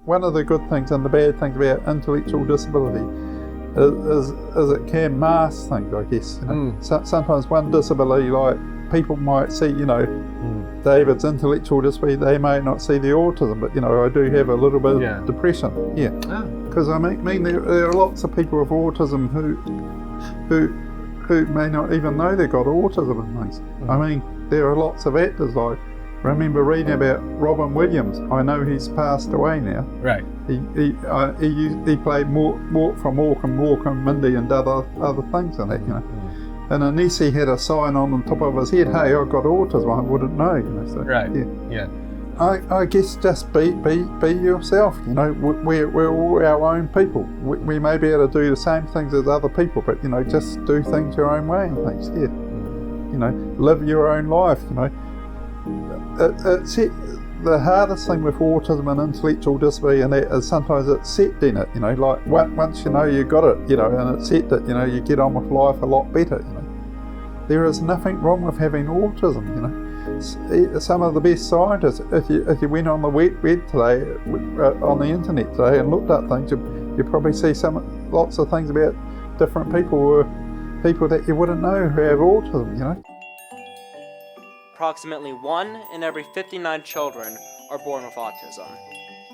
one of the good things and the bad things about intellectual disability is it can mask things, I guess. You know? Sometimes one disability, like people might see, David's intellectual disability, they may not see the autism, but I do have a little bit of depression. Yeah. Because I mean there are lots of people with autism who may not even know they've got autism and things. I mean, there are lots of actors, like I remember reading about Robin Williams. I know he's passed away now. Right. He played Mort from Morecambe, Mindy and other things in it, And unless he had a sign on the top of his head, hey, I've got autism, I wouldn't know. So, right. Yeah. I guess just be yourself. We're all our own people. We may be able to do the same things as other people, but just do things your own way and things. Yeah. Live your own life. It's the hardest thing with autism and intellectual disability, and that is sometimes it's set in it. Like once you got it, and it's set that you get on with life a lot better. There is nothing wrong with having autism. Some of the best scientists, if you went on the web today, on the internet today, and looked up things, you probably see lots of things about different people that you wouldn't know who have autism. Approximately 1 in every 59 children are born with autism.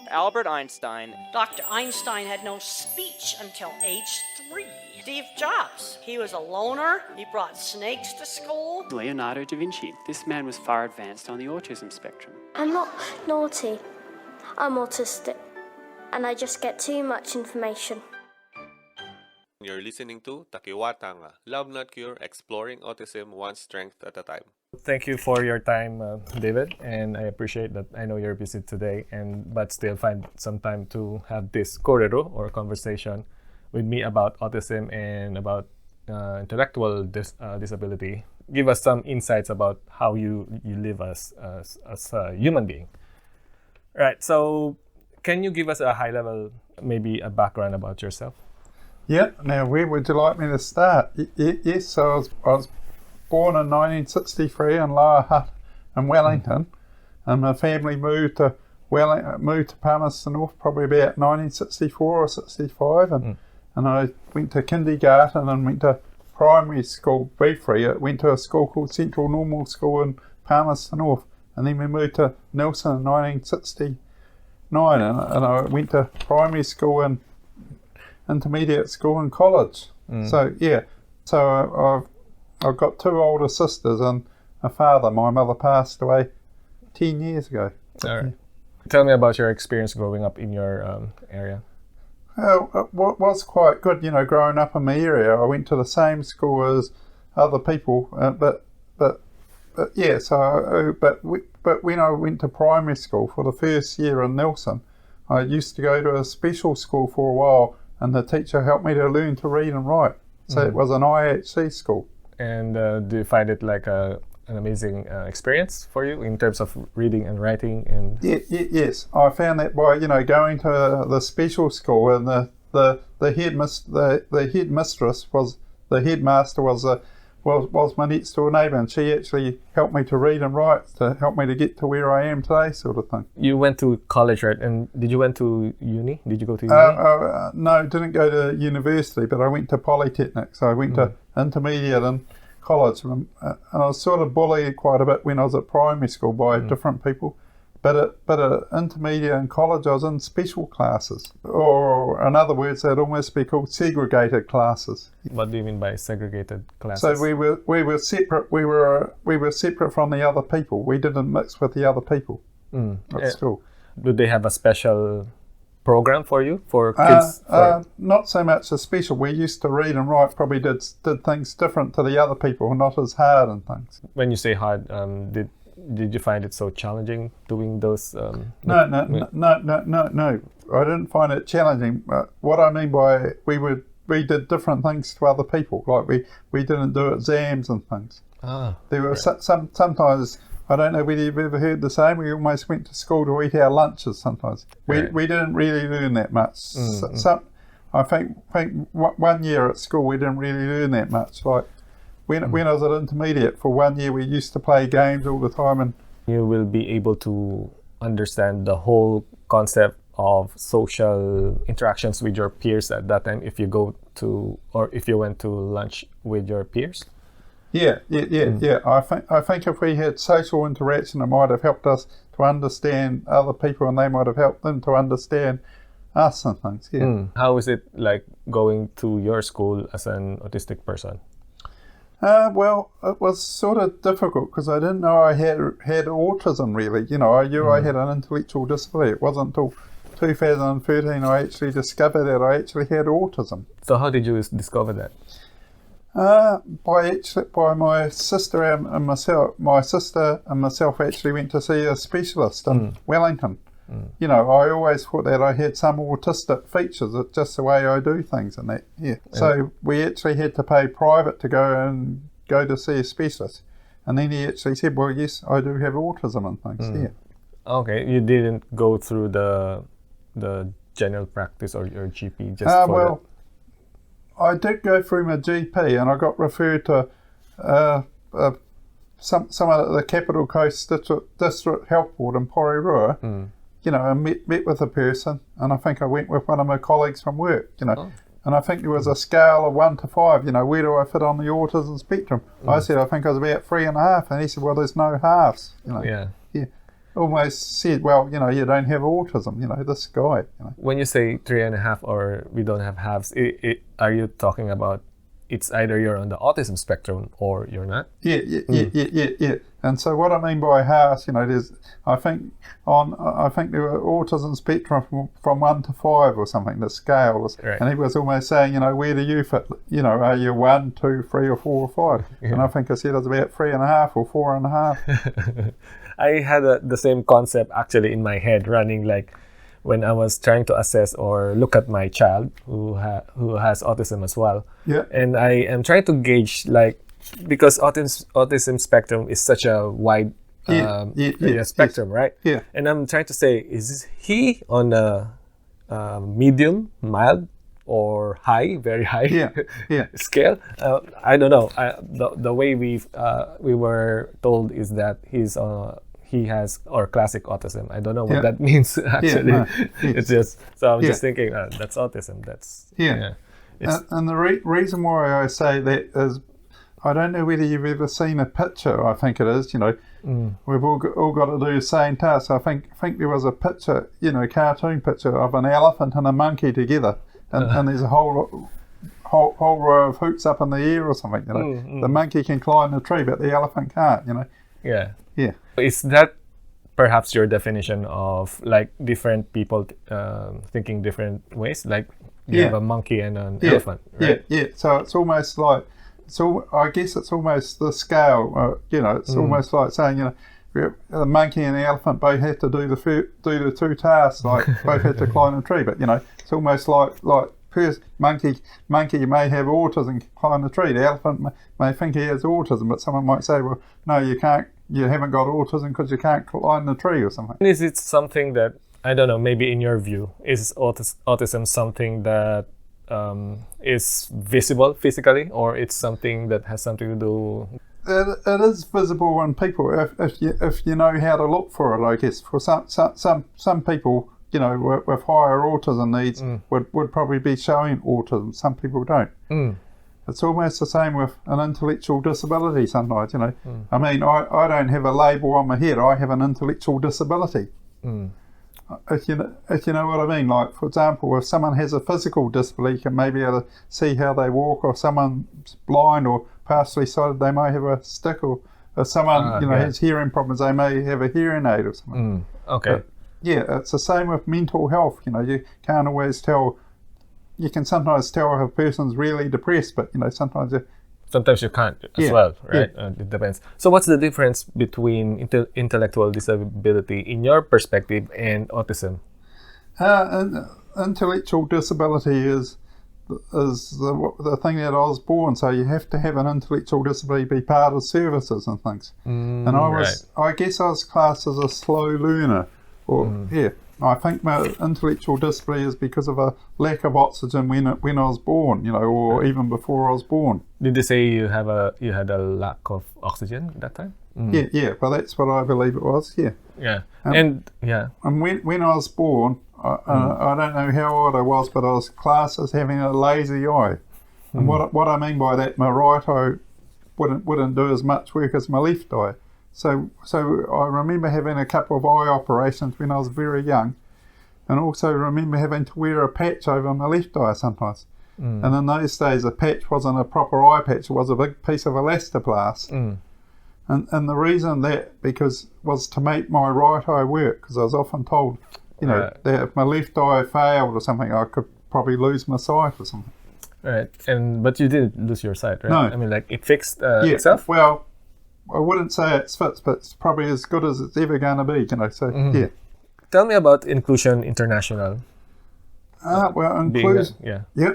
Albert Einstein. Dr. Einstein had no speech until age 3. Steve Jobs, he was a loner. He brought snakes to school. Leonardo da Vinci. This man was far advanced on the autism spectrum. I'm not naughty. I'm autistic. And I just get too much information. You're listening to Takiwātanga, Love Not Cure, exploring autism one strength at a time. Thank you for your time, David, and I appreciate that. I know you're busy today, but still find some time to have this korero or conversation with me about autism and about intellectual disability. Give us some insights about how you live as a human being. Right. So, can you give us a high level, maybe a background about yourself? Yeah. Now, where would you like me to start? Yes. So I was born in 1963 in Lower Hutt in Wellington, and my family moved to Palmerston North probably about 1964 or 65, and I went to kindergarten and went to primary school, briefly. I went to a school called Central Normal School in Palmerston North, and then we moved to Nelson in 1969, and I went to primary school and intermediate school and college. So I've got 2 older sisters and a father. My mother passed away 10 years ago. All right. Tell me about your experience growing up in your area. Well, it was quite good, growing up in my area. I went to the same school as other people, but when I went to primary school for the first year in Nelson, I used to go to a special school for a while, and the teacher helped me to learn to read and write. So it was an IHC school. And do you find it like an amazing experience for you in terms of reading and writing? And yes, I found that by going to the special school, and the headmaster was my next door neighbour, and she actually helped me to read and write to help me to get to where I am today, sort of thing. You went to college, right? And did you went to uni? Did you go to uni? No, didn't go to university, but I went to Polytechnic. So I went to intermediate and college, and I was sort of bullied quite a bit when I was at primary school by different people. But at intermediate and college, I was in special classes, or in other words, they'd almost be called segregated classes. What do you mean by segregated classes? So we were separate. We were separate from the other people. We didn't mix with the other people at school. Do they have a special program for you for kids? Not so much a special. We used to read and write. Probably did things different to the other people, not as hard and things. When you say hard, did you find it so challenging doing those? No. I didn't find it challenging. What I mean by we did different things to other people. Like we didn't do exams and things. There were sometimes, I don't know whether you've ever heard the same, we almost went to school to eat our lunches sometimes. We didn't really learn that much. I think 1 year at school we didn't really learn that much. Like when I was at intermediate, for 1 year we used to play games all the time. And you will be able to understand the whole concept of social interactions with your peers at that time if you go to, or if you went to lunch with your peers? Yeah. I think if we had social interaction, it might have helped us to understand other people, and they might have helped them to understand us and things. Yeah. How is it like going to your school as an autistic person? Well, it was sort of difficult because I didn't know I had autism really. You know, I knew I had an intellectual disability. It wasn't until 2013 I actually discovered that I actually had autism. So how did you discover that? By my sister and myself. My sister and myself actually went to see a specialist in Wellington. You know, I always thought that I had some autistic features. It's just the way I do things and that. Yeah. So we actually had to pay private to go to see a specialist, and then he actually said, "Well, yes, I do have autism and things." Yeah. Okay, you didn't go through the general practice or your GP just for well, I did go through my GP, and I got referred to some of the Capital Coast District Health Board in Porirua. You know, and met with a person, and I think I went with one of my colleagues from work, you know, and I think there was a scale of 1 to 5, you know, where do I fit on the autism spectrum? I said, I think I was about 3.5, and he said, well, there's no halves, you know. Yeah. Almost said, well, you know, you don't have autism, you know, this guy, you know. When you say 3.5 or we don't have halves, are you talking about it's either you're on the autism spectrum or you're not? Yeah. And so what I mean by halves, you know, there's, I think there were autism spectrum from 1 to 5 or something, the scale was, and he was almost saying, you know, where do you fit? You know, are you 1, 2, 3 or 4 or 5? And I think I said I was about 3.5 or 4.5. I had the same concept actually in my head running, like when I was trying to assess or look at my child who has autism as well. Yeah. And I am trying to gauge, like, because autism spectrum is such a wide spectrum, right? Yeah. And I'm trying to say, is he on a medium, mild, or high, very high scale? I don't know. The way we were told is that he has classic autism. I don't know what that means actually. It's just, so I'm just thinking that's autism. That's and the reason why I say that is, I don't know whether you've ever seen a picture. I think it is. You know, we've all got to do the same task. I think there was a picture, you know, cartoon picture of an elephant and a monkey together, and there's a whole row of hoops up in the air or something. You know, the monkey can climb the tree, but the elephant can't. You know. Yeah. Is that perhaps your definition of like different people thinking different ways? Like you have a monkey and an elephant, right? Yeah. So it's almost like, I guess it's almost the scale. You know, it's almost like saying, you know, the monkey and the elephant both had to do the two tasks, like both had to climb a tree. But you know, it's almost like monkey may have autism, climb the tree. The elephant may think he has autism, but someone might say, well, no, you can't. You haven't got autism because you can't climb the tree or something. Is it something that, I don't know, maybe in your view, is autism something that is visible physically, or it's something that has something to do? It is visible in people if you know how to look for it. I guess for some people, you know, with higher autism needs would probably be showing autism. Some people don't. It's almost the same with an intellectual disability sometimes, you know. I mean, I don't have a label on my head. I have an intellectual disability. If you know what I mean. Like, for example, if someone has a physical disability, you can maybe be able to see how they walk, or someone's blind or partially sighted, they may have a stick, or if someone has hearing problems, they may have a hearing aid or something. Okay. But, yeah, it's the same with mental health. You know, you can't always tell. You can sometimes tell if a person's really depressed, but you know, sometimes you can't as well, right? It depends. So what's the difference between intellectual disability in your perspective and autism? Intellectual disability is the thing that I was born, so you have to have an intellectual disability, be part of services and things. And I guess I was classed as a slow learner, or I think my intellectual disability is because of a lack of oxygen when I was born, you know, or even before I was born. Did they say you had a lack of oxygen at that time? Yeah. Well, that's what I believe it was. Yeah. And when I was born, I don't know how old I was, but I was classed as having a lazy eye. And what I mean by that, my right eye wouldn't do as much work as my left eye. So I remember having a couple of eye operations when I was very young, and also remember having to wear a patch over my left eye sometimes. And in those days, a patch wasn't a proper eye patch; it was a big piece of elastoplast. And the reason was to make my right eye work, because I was often told, that if my left eye failed or something, I could probably lose my sight or something. Right, but you didn't lose your sight, right? No. I mean, like, it fixed itself? Well, I wouldn't say it's fixed, but it's probably as good as it's ever going to be, so, yeah. Tell me about Inclusion International.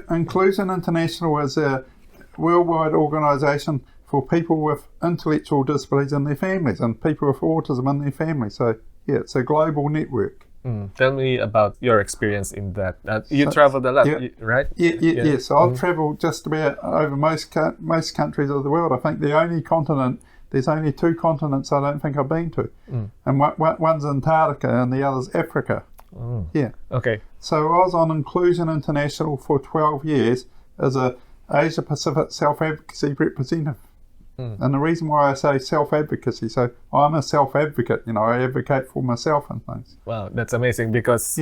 Inclusion International is a worldwide organisation for people with intellectual disabilities and their families, and people with autism and their families. So, it's a global network. Tell me about your experience in that. You travelled a lot, right? Yes. I've travelled just about over most countries of the world. I think there's only 2 continents I don't think I've been to. And one's Antarctica and the other's Africa. Yeah. Okay. So I was on Inclusion International for 12 years as a Asia Pacific self-advocacy representative. And the reason why I say self-advocacy, so I'm a self-advocate, I advocate for myself and things. Wow, that's amazing, because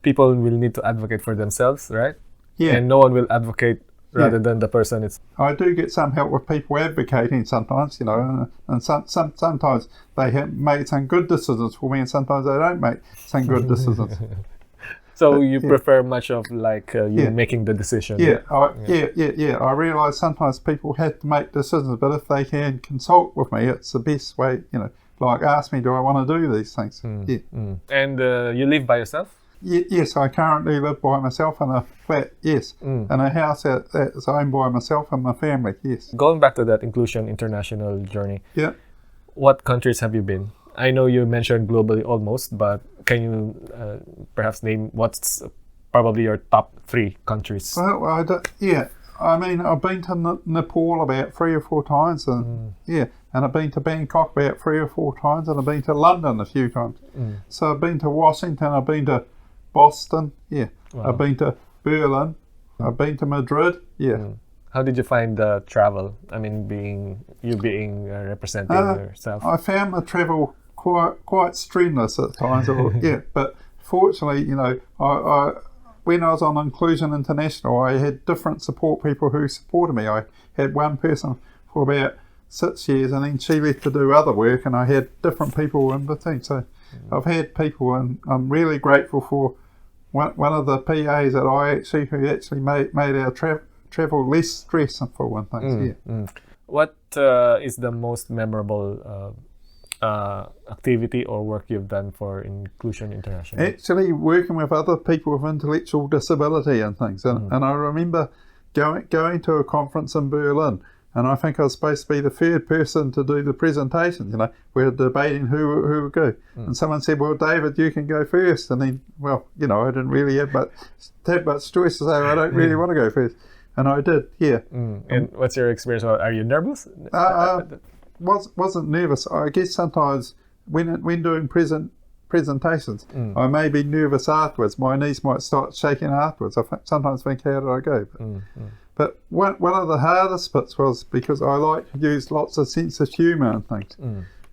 people will need to advocate for themselves, right? Yeah. And no one will advocate rather than the person. I do get some help with people advocating sometimes, and sometimes they have made some good decisions for me, and sometimes they don't make some good decisions. So you prefer much of you making the decision? I realise sometimes people have to make decisions, but if they can consult with me, it's the best way, like ask me, do I want to do these things? And you live by yourself? Yes, I currently live by myself in a flat, in a house that's owned by myself and my family, yes. Going back to that Inclusion International journey, what countries have you been? I know you mentioned globally almost, but can you perhaps name what's probably your top 3 countries? Well, I mean, I've been to Nepal about 3 or 4 times, and and I've been to Bangkok about 3 or 4 times, and I've been to London a few times. So I've been to Washington, I've been to Boston, Wow. I've been to Berlin, I've been to Madrid, How did you find the travel? I mean, being representing yourself. I found the travel quite strenuous at times, but fortunately, I when I was on Inclusion International, I had different support people who supported me. I had one person for about 6 years, and then she left to do other work, and I had different people in between. So I've had people, and I'm really grateful for one of the PAs at IHC who actually made our travel less stressful and things. What is the most memorable activity or work you've done for Inclusion International? Actually, working with other people with intellectual disability and things. And I remember going to a conference in Berlin, and I think I was supposed to be the 3rd person to do the presentation. We were debating who would go. And someone said, well, David, you can go first. And then, I didn't really have much choice to say, I don't really want to go first. And I did, And what's your experience? Are you nervous? Wasn't nervous. I guess sometimes when doing presentations, I may be nervous afterwards. My knees might start shaking afterwards. I sometimes think, how did I go? But one of the hardest bits was because I like to use lots of sense of humour and things.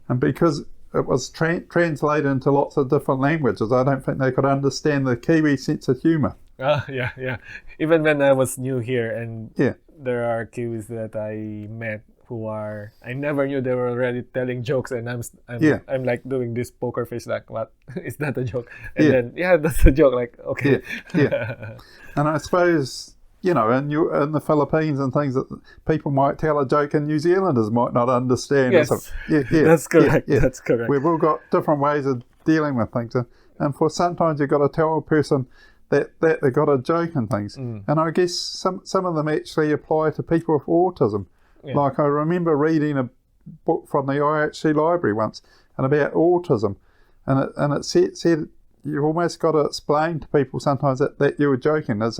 And because it was translated into lots of different languages, I don't think they could understand the Kiwi sense of humour. Yeah. Even when I was new here, and there are Kiwis that I met who I never knew they were already telling jokes, and I'm like doing this poker face, like, what is that a joke? And then that's a joke, like, okay. And I suppose in the Philippines and things, that people might tell a joke and New Zealanders might not understand. Yes, that's correct. That's correct. We've all got different ways of dealing with things, and for sometimes you've got to tell a person that they've got a joke and things. And I guess some of them actually apply to people with autism. Like I remember reading a book from the IHC library once and about autism, and it said you've almost got to explain to people sometimes that you were joking, as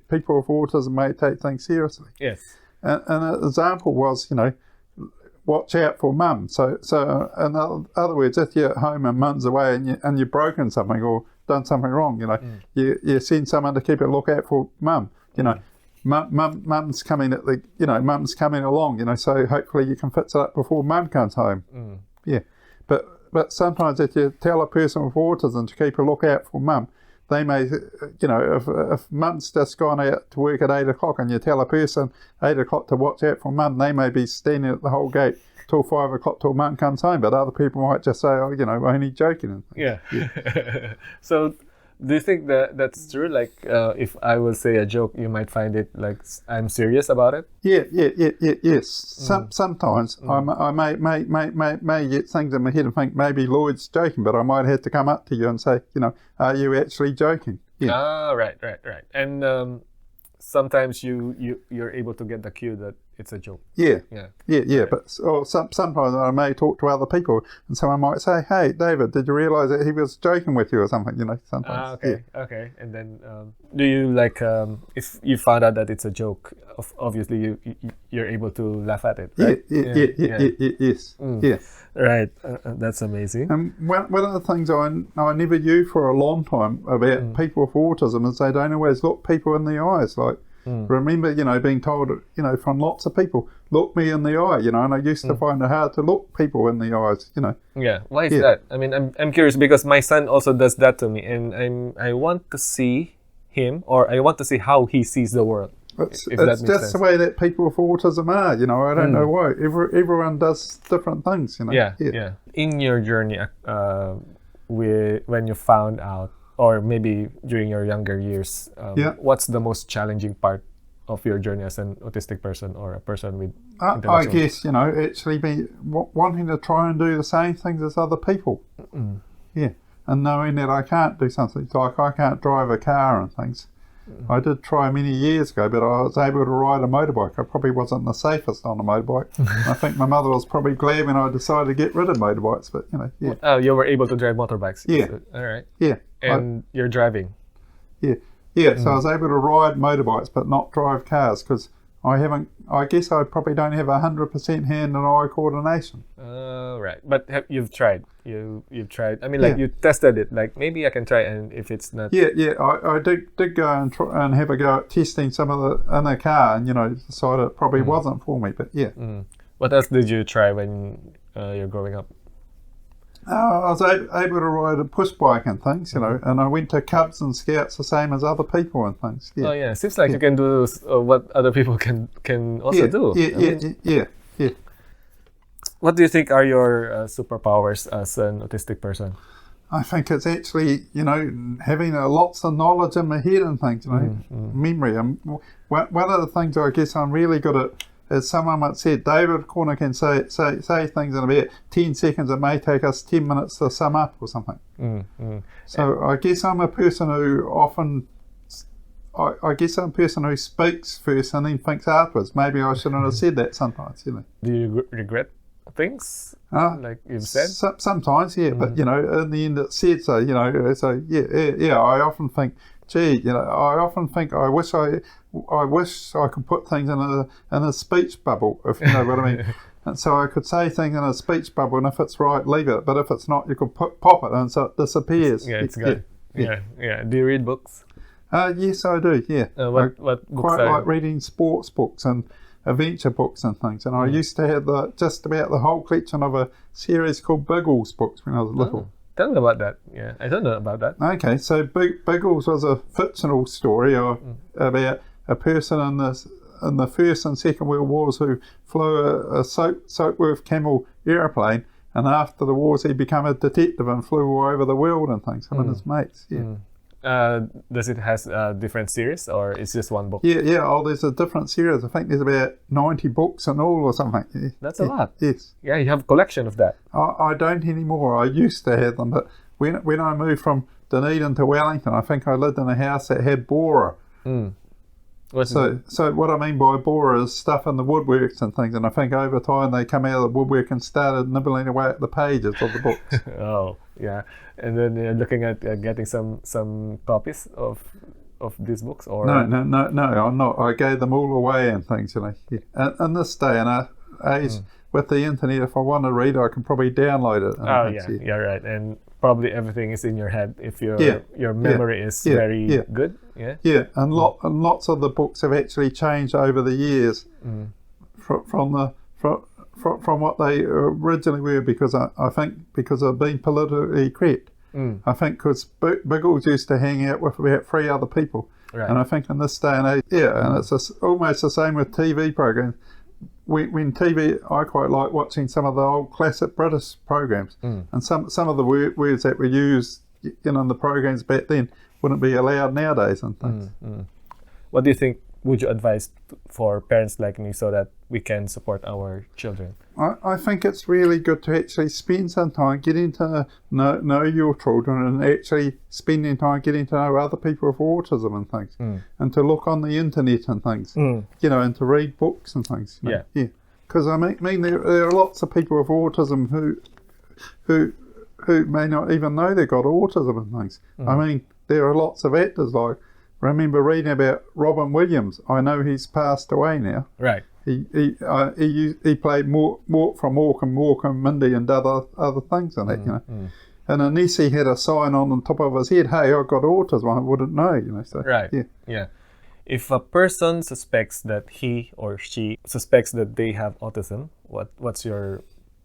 people with autism may take things seriously. Yes. And an example was, watch out for mum. So in other words, if you're at home and mum's away and you've broken something or done something wrong. You know, you send someone to keep a lookout for mum. You know, mum's coming mum's coming along. You know, so hopefully you can fix it up before mum comes home. Yeah, but sometimes if you tell a person with autism to keep a lookout for mum, they may, you know, if mum's just gone out to work at 8 o'clock and you tell a person 8 o'clock to watch out for mum, they may be standing at the whole gate till 5 o'clock till mum comes home, but other people might just say, oh, you know, only joking. Yeah. So do you think that that's true? Like, if I will say a joke, you might find it like I'm serious about it? Yes. Sometimes I may get things in my head and think maybe Lloyd's joking, but I might have to come up to you and say, you know, are you actually joking? Yeah. Ah, right. And sometimes you're able to get the cue that it's a joke. Yeah. But sometimes I may talk to other people and someone might say, hey, David, did you realise that he was joking with you or something? You know, sometimes. Okay. And then do you like, if you found out that it's a joke, obviously you're able to laugh at it, right? Yes. Yeah. Right. That's amazing. One of the things I never knew for a long time about people with autism is they don't always look people in the eyes. Like, remember, you know, being told, you know, from lots of people, look me in the eye, you know, and I used to find it hard to look people in the eyes, you know. Yeah. Why is that? I mean, I'm curious because my son also does that to me, and I want to see him, or I want to see how he sees the world. It's just sense. The way that people with autism are, you know. I don't know why. Everyone does different things, you know. Yeah. In your journey, when you found out, or maybe during your younger years, what's the most challenging part of your journey as an autistic person or a person with intellectual? I guess, you know, actually wanting to try and do the same things as other people. Yeah, and knowing that I can't do something, like I can't drive a car and things. I did try many years ago, but I was able to ride a motorbike. I probably wasn't the safest on a motorbike. I think my mother was probably glad when I decided to get rid of motorbikes, but, you know, yeah. Oh, you were able to drive motorbikes? Yeah. So, all right. Yeah. And you're driving? Yeah, so I was able to ride motorbikes, but not drive cars, because I guess I probably don't have 100% hand and eye coordination. Right. But you've tried. You've tried. I mean, like you tested it. Like maybe I can try, and if it's not. Yeah. I did go and try and have a go at testing some of the in the car, and you know, decided it probably wasn't for me. But yeah. What else did you try when you're growing up? I was able to ride a push bike and things, you know, and I went to Cubs and Scouts the same as other people and things. Yeah. Oh yeah, seems like you can do what other people can also do. Yeah. What do you think are your superpowers as an autistic person? I think it's actually, you know, having lots of knowledge in my head and things, you know, memory. One of the things I guess I'm really good at, as someone once said, David Corner can say things in about 10 seconds. It may take us 10 minutes to sum up or something. So I guess I'm a person who often, I guess I'm a person who speaks first and then thinks afterwards. Maybe I shouldn't have said that sometimes, you know. Do you regret things like you've said? Sometimes, yeah, but you know, in the end it said so, you know. So yeah. I often think, gee, you know, I often think I wish I could put things in a speech bubble, if you know what I mean. And so I could say things in a speech bubble, and if it's right, leave it. But if it's not, you could pop it, and so it disappears. Yeah, it's good. Yeah. Do you read books? Yes, I do. Yeah. What books? Quite like reading sports books and adventure books and things. And I used to have just about the whole collection of a series called Biggles books when I was little. Tell me about that. Yeah, I don't know about that. Okay, so Biggles was a fictional story about a person in the First and Second World Wars who flew a Soapworth Camel aeroplane, and after the wars he became a detective and flew all over the world and things, him and his mates. Does it has a different series, or it's just one book? Yeah. Oh, there's a different series. I think there's about 90 books in all or something. Yeah. That's a lot. Yes. Yeah, you have a collection of that. I don't anymore. I used to have them, but when I moved from Dunedin to Wellington, I think I lived in a house that had borer. So what I mean by borer is stuff in the woodworks and things, and I think over time they come out of the woodwork and started nibbling away at the pages of the books. Oh, yeah. And then you're looking at getting some copies of these books, or no, I'm not. I gave them all away and things, you know. Yeah. And in this day and age, with the internet, if I want to read, I can probably download it. Yeah, right. And probably everything is in your head if your memory is very good. Yeah. And lots of the books have actually changed over the years from what they originally were, because I think because of being politically correct. I think because Biggles used to hang out with about 3 other people, and I think in this day and age, and it's almost the same with TV programs. When TV, I quite like watching some of the old classic British programs, and some of the words that were used in the programs back then wouldn't be allowed nowadays and things. What do you think would you advise for parents like me so that we can support our children? I think it's really good to actually spend some time getting to know your children, and actually spending time getting to know other people with autism and things, and to look on the internet and things, and to read books and things. Because I mean there are lots of people with autism who may not even know they've got autism and things. I mean, there are lots of actors, like, I remember reading about Robin Williams. I know he's passed away now. Right. He played Mort from Morecambe, Mindy, and other things in it, And unless he had a sign on the top of his head, "Hey, I've got autism," I wouldn't know, So, right. Yeah. If a person suspects that he or she suspects that they have autism, what's your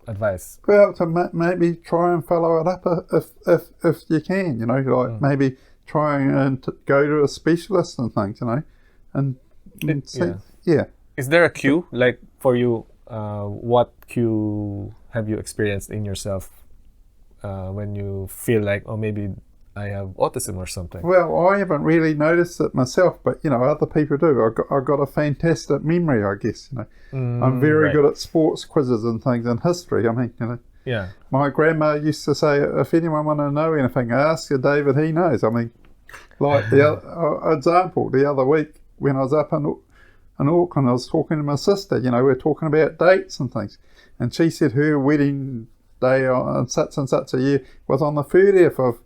advice? Well, to maybe try and follow it up if you can, maybe try and go to a specialist and things, and see. Is there a cue, like for you? What cue have you experienced in yourself when you feel like, oh, maybe I have autism or something? Well, I haven't really noticed it myself, but other people do. I've got a fantastic memory, I guess. I'm very good at sports quizzes and things, and history. I mean, my grandma used to say, if anyone want to know anything, ask your David, he knows. I mean, like example, the other week when I was up in Auckland, I was talking to my sister. We were talking about dates and things, and she said her wedding day on such and such a year was on the 30th of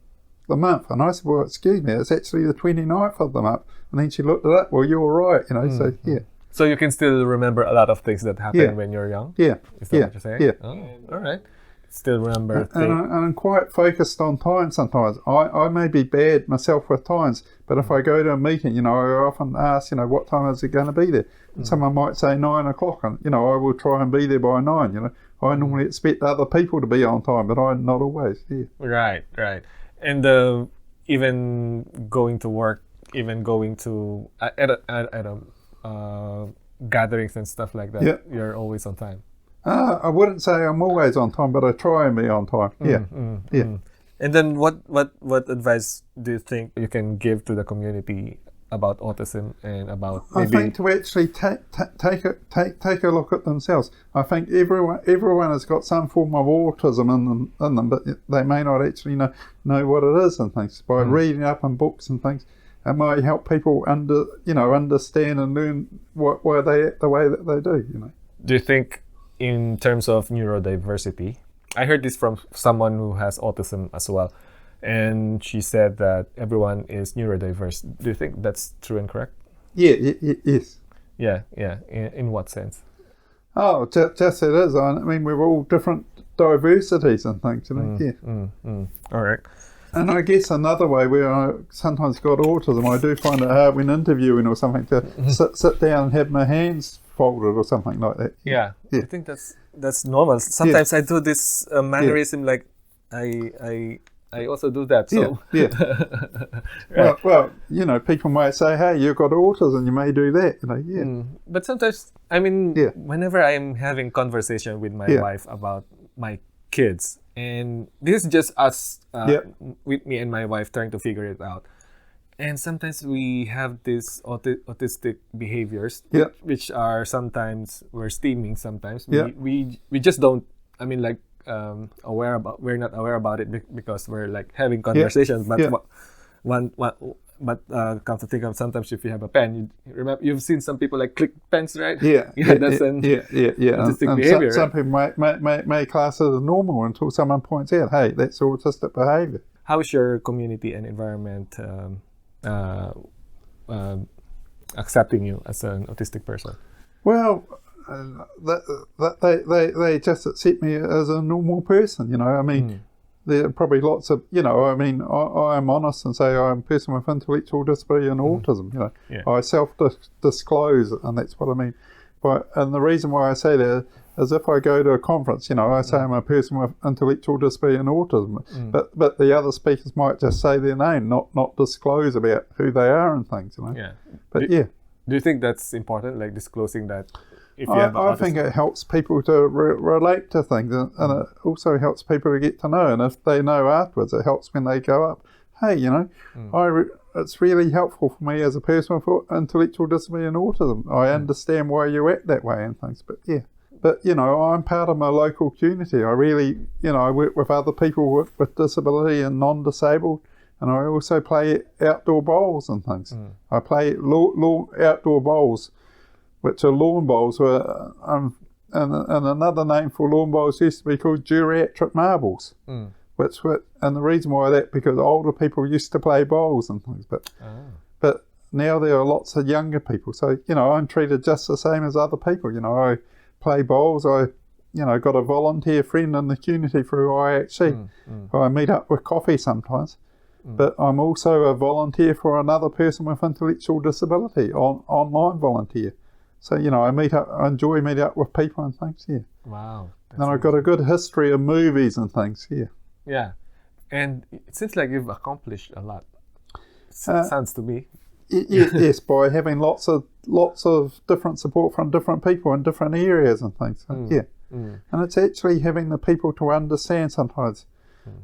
the month, and I said, well, excuse me, it's actually the 29th of the month. And then she looked it up. Well, you're right, So So you can still remember a lot of things that happened when you're young. Yeah. Is that what you're saying? Yeah. Oh, all right. Still remember things. And I'm quite focused on time sometimes. I may be bad myself with times, but if I go to a meeting, I often ask, what time is it going to be there? And someone might say 9 o'clock, and, I will try and be there by 9, I normally expect other people to be on time, but I'm not always. Right. And even going to work, even going to gatherings and stuff like that, you're always on time. I wouldn't say I'm always on time, but I try and be on time. And then what advice do you think you can give to the community about autism and about maybe... I think to actually take a look at themselves. I think everyone has got some form of autism in them, but they may not actually know what it is and things. By reading up on books and things, it might help people understand and learn why they act the way that they do. Do you think, in terms of neurodiversity, I heard this from someone who has autism as well, and she said that everyone is neurodiverse. Do you think that's true and correct? Yeah, yes. Yeah. In what sense? Oh, just it is. I mean, we're all different diversities and things, All right. And I guess another way where I sometimes got autism, I do find it hard when interviewing or something to sit down and have my hands folded or something like that. Yeah. I think that's normal. Sometimes I do this mannerism, like I also do that. So right. Well, people might say, "Hey, you've got autism, you may do that." But sometimes, I mean, whenever I'm having conversation with my wife about my kids, and this is just us, with me and my wife trying to figure it out. And sometimes we have these autistic behaviors, which are sometimes we're steaming. Sometimes we just don't. I mean, like aware about. We're not aware about it because we're like having conversations. But come to think of, sometimes if you have a pen, you've seen some people like click pens, right? That's an autistic behavior. Some people may class it as normal until someone points out, "Hey, that's autistic behavior." How is your community and environment accepting you as an autistic person? Well, they just accept me as a normal person. I mean, there are probably lots of, I mean, I am honest and say I'm a person with intellectual disability and autism, Yeah. I self-disclose, and that's what I mean. And the reason why I say that is if I go to a conference, I say I'm a person with intellectual disability and autism, but the other speakers might just say their name, not disclose about who they are and things, Yeah. But Do you think that's important, like disclosing that? If you have I think it helps people to relate to things, and it also helps people to get to know. And if they know afterwards, it helps when they go up. Hey, it's really helpful for me as a person with intellectual disability and autism. I understand why you act that way and things. But I'm part of my local community. I really, I work with other people with disability and non-disabled, and I also play outdoor bowls and things. I play outdoor bowls, which are lawn bowls, and another name for lawn bowls used to be called geriatric marbles. And the reason why because older people used to play bowls and things, but now there are lots of younger people. So I'm treated just the same as other people. I play bowls. I got a volunteer friend in the community through IHC. I meet up with coffee sometimes. But I'm also a volunteer for another person with intellectual disability, online volunteer. So, I enjoy meeting up with people and things, Wow. And I've got a good history of movies and things, Yeah. And it seems like you've accomplished a lot. Sounds to me. Yes, by having lots of different support from different people in different areas and things. So, And it's actually having the people to understand sometimes.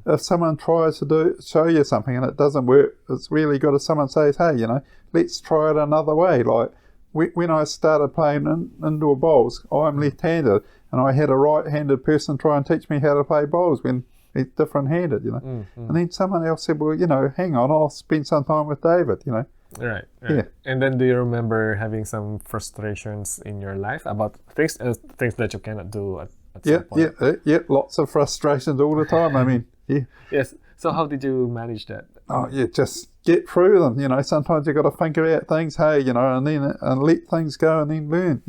If someone tries to show you something and it doesn't work, it's really good if someone says, hey, let's try it another way. Like when I started playing indoor bowls, I'm left-handed, and I had a right-handed person try and teach me how to play bowls when he's different-handed, And then someone else said, well, hang on, I'll spend some time with David, Right. Yeah. And then do you remember having some frustrations in your life about things that you cannot do at some point? Yeah, lots of frustrations all the time. I mean, Yes. So how did you manage that? Oh, just get through them. Sometimes you got to think about things, hey, and let things go and then learn.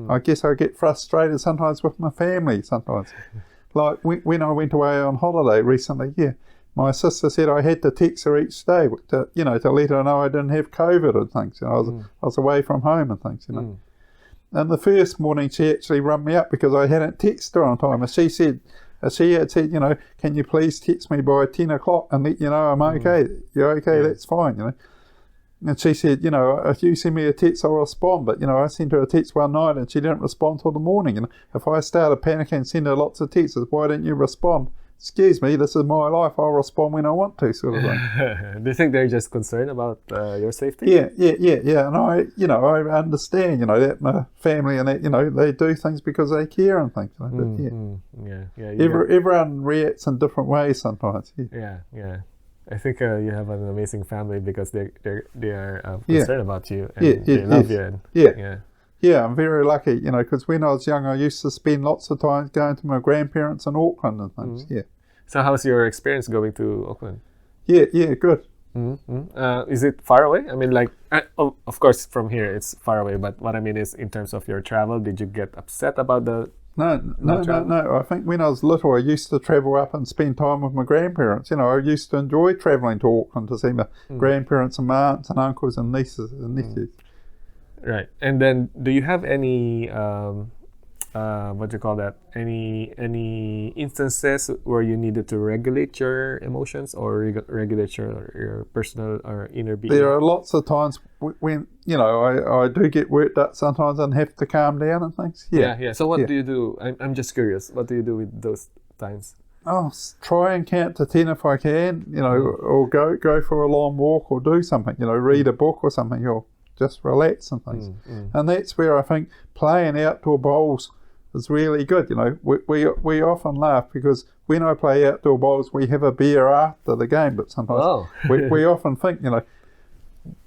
I guess I get frustrated sometimes with my family sometimes. Like when I went away on holiday recently, my sister said I had to text her each day to let her know I didn't have COVID and things. I was away from home and things, And the first morning she actually rung me up because I hadn't texted her on time. And she had said, can you please text me by 10 o'clock and let you know I'm okay. You're okay, that's fine, And she said, if you send me a text, I'll respond. But, I sent her a text one night and she didn't respond till the morning. If I started panicking and send her lots of texts, why didn't you respond? Excuse me, this is my life. I'll respond when I want to, sort of thing. Do you think they're just concerned about your safety? Yeah. And I understand, that my family and that, they do things because they care and things. Everyone reacts in different ways sometimes. Yeah. I think you have an amazing family because they are concerned about you and they love you. Yeah, I'm very lucky, because when I was young, I used to spend lots of time going to my grandparents in Auckland and things. So how's your experience going to Auckland? Yeah, good. Is it far away? I mean, of course, from here it's far away. But what I mean is, in terms of your travel, did you get upset about the? No. I think when I was little, I used to travel up and spend time with my grandparents. I used to enjoy travelling to Auckland to see my grandparents and my aunts and uncles and nieces and nephews. Right. And then do you have any what do you call that? Any instances where you needed to regulate your emotions or regulate your personal or inner being? There are lots of times when I do get worked up sometimes and have to calm down and things. Yeah. So what do you do? I'm just curious. What do you do with those times? Oh, try and count to 10 if I can. Or go for a long walk or do something. Read a book or something. Or just relax and things. And that's where I think playing outdoor bowls is really good. We often laugh because when I play outdoor bowls, we have a beer after the game, but sometimes we often think,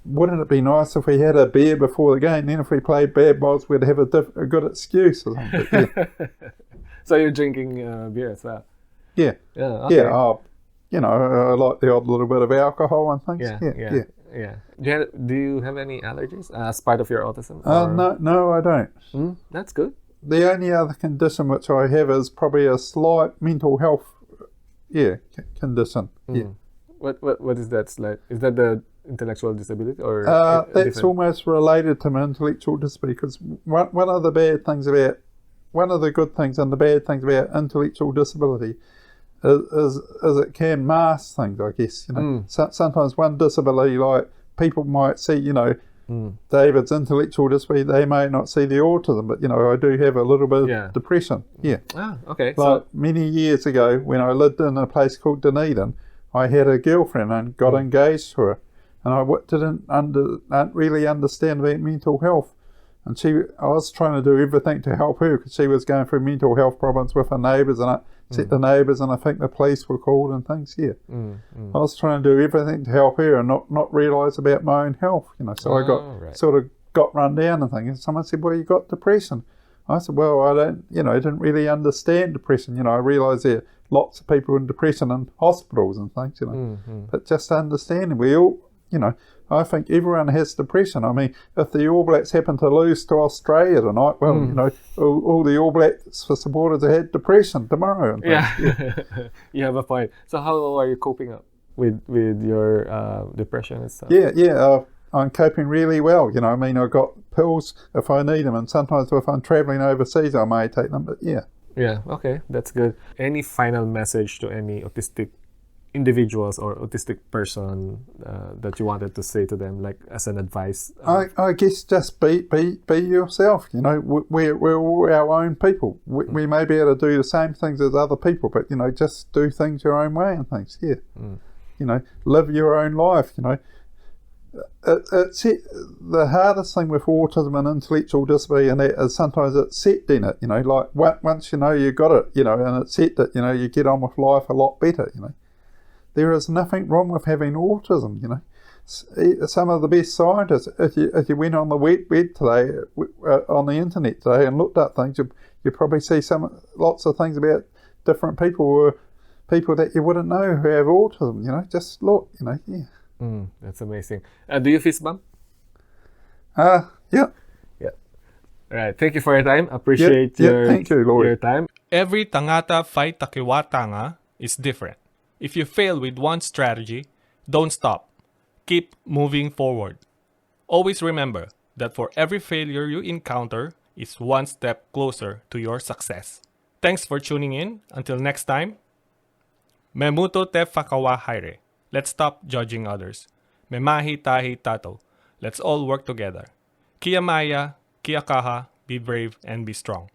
wouldn't it be nice if we had a beer before the game? Then if we played bad bowls, we'd have a good excuse or something. So you're drinking beer as well? Yeah. Okay. Yeah. I like the odd little bit of alcohol and things. Yeah. Do you have any allergies as part of your autism? No, I don't. That's good. The only other condition which I have is probably a slight mental health condition. Yeah. What is that? Like, is that the intellectual disability or that's different? almost related to my intellectual disability, because one of the good things and the bad things about intellectual disability is it can mask things, I guess. Sometimes one disability, like people might see, David's intellectual disability, they may not see the autism, but I do have a little bit of depression. Yeah. Ah, okay. Like many years ago, when I lived in a place called Dunedin, I had a girlfriend and got engaged to her, and I didn't really understand about mental health. And I was trying to do everything to help her, because she was going through mental health problems with her neighbours, and the neighbours, and I think the police were called and things. I was trying to do everything to help her and not realise about my own health. So I got run down and things. And someone said, "Well, you got depression." I said, "Well, I didn't really understand depression. I realised there are lots of people in depression in hospitals and things. But just understanding, we all, I think everyone has depression. I mean, if the All Blacks happen to lose to Australia tonight, well, all the All Blacks supporters had depression tomorrow. And You have a point. So how are you coping up with your depression and stuff? I'm coping really well. I mean, I've got pills if I need them, and sometimes if I'm travelling overseas, I may take them. But yeah, okay, that's good. Any final message to any autistic individuals or autistic person that you wanted to say to them, like as an advice? I guess just be yourself. We're all our own people. We may be able to do the same things as other people, but just do things your own way and things. Live your own life. It's the hardest thing with autism and intellectual disability, and that is sometimes it's set in it. Like once you got it, and it's set that you get on with life a lot better. There is nothing wrong with having autism. Some of the best scientists, if you went on the web today, on the internet today, and looked up things, you probably see lots of things about different people that you wouldn't know who have autism. Just look. That's amazing. Do you fist bump? Yeah. All right. Thank you for your time. Appreciate thank you, Lloyd. your time. Every Tāngata fight Takiwātanga is different. If you fail with one strategy, don't stop. Keep moving forward. Always remember that for every failure you encounter is one step closer to your success. Thanks for tuning in. Until next time, me muto te whakawa haere. Let's stop judging others. Me mahi tahi tato. Let's all work together. Kia maya, kia kaha, be brave and be strong.